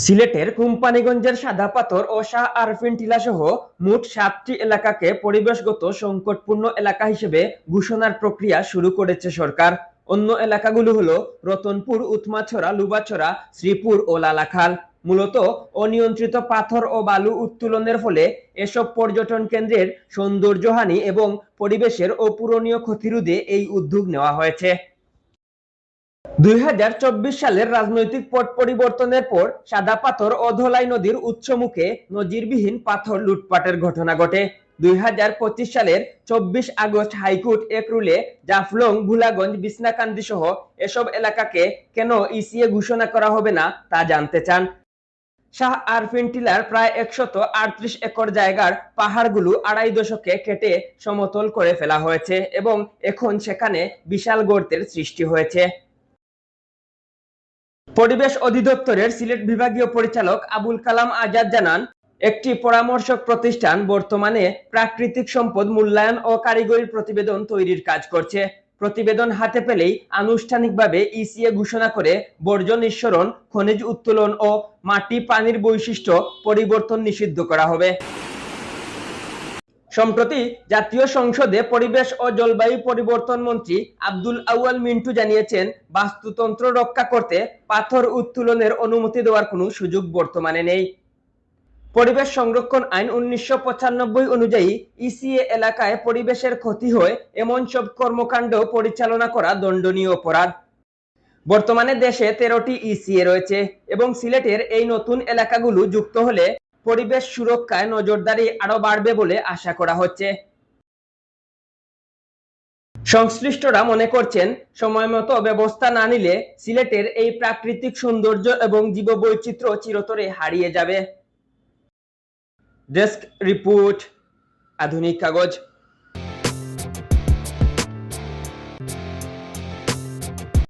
সিলেটের কোম্পানীগঞ্জের সাদা পাথর ও শাহ আরফিন টিলা সহ মোট ৭টি এলাকাকে পরিবেশগত সংকটপূর্ণ এলাকা হিসেবে ঘোষণার প্রক্রিয়া শুরু করেছে সরকার। অন্য এলাকাগুলো হলো রতনপুর, উৎমাছড়া, লুবাছড়া, শ্রীপুর ও লালাখাল। মূলত অনিয়ন্ত্রিত পাথর ও বালু উত্তোলনের ফলে এসব পর্যটন কেন্দ্রের সৌন্দর্যহানি এবং পরিবেশের অপূরণীয় ক্ষতি রোধে এই উদ্যোগ নেওয়া হয়েছে। ২০২৪ সালের রাজনৈতিক পট পরিবর্তনের পর সাদা পাথর ও ধলাই নদীর উৎসমুখে নজিরবিহীন পাথর লুটপাটের ঘটনা ঘটে। ২০২৫ সালের ২৪ আগস্ট হাইকোর্ট এক রুলে জাফলং, ভুলাগঞ্জ, বিছনাকান্দি সহ এসব এলাকাকে কেন ইসিএ ঘোষণা করা হবে না তা জানতে চান। শাহ আরফিন টিলার প্রায় ১৩৮ একর জায়গার পাহাড়গুলো আড়াই দশকে কেটে সমতল করে ফেলা হয়েছে এবং এখন সেখানে বিশাল গর্তের সৃষ্টি হয়েছে। পরিবেশ অধিদপ্তরের সিলেট বিভাগীয় পরিচালক আবুল কালাম আজাদ জানান, একটি পরামর্শক প্রতিষ্ঠান বর্তমানে প্রাকৃতিক সম্পদ মূল্যায়ন ও কারিগরি প্রতিবেদন তৈরির কাজ করছে। প্রতিবেদন হাতে পেলেই আনুষ্ঠানিকভাবে ইসিএ ঘোষণা করে বর্জ্য নিঃসরণ, খনিজ উত্তোলন ও মাটি পানির বৈশিষ্ট্য পরিবর্তন নিষিদ্ধ করা হবে। সম্প্রতি জাতীয় সংসদে পরিবেশ ও জলবায়ু পরিবর্তন মন্ত্রী আব্দুল আউয়াল মিন্টু জানিয়েছেন, বাস্তুতন্ত্র রক্ষা করতে পাথর উত্তোলনের অনুমতি দেওয়ার কোনো সুযোগ বর্তমানে নেই। পরিবেশ সংরক্ষণ আইন ১৯৯৫ অনুযায়ী ইসিএ এলাকায় পরিবেশের ক্ষতি হয় এমন সব কর্মকাণ্ড পরিচালনা করা দণ্ডনীয় অপরাধ। বর্তমানে দেশে ১৩টি ইসিএ রয়েছে এবং সিলেটের এই নতুন এলাকাগুলো যুক্ত হলে পরিবেশ সুরক্ষায় নজরদারি আরো বাড়বে বলে আশা করা হচ্ছে। সংশ্লিষ্টরা মনে করছেন, সময়মতো ব্যবস্থা না নিলে সিলেটের এই প্রাকৃতিক সৌন্দর্য এবং জীববৈচিত্র্য চিরতরে হারিয়ে যাবে। ডেস্ক রিপোর্ট, আধুনিক কাগজ।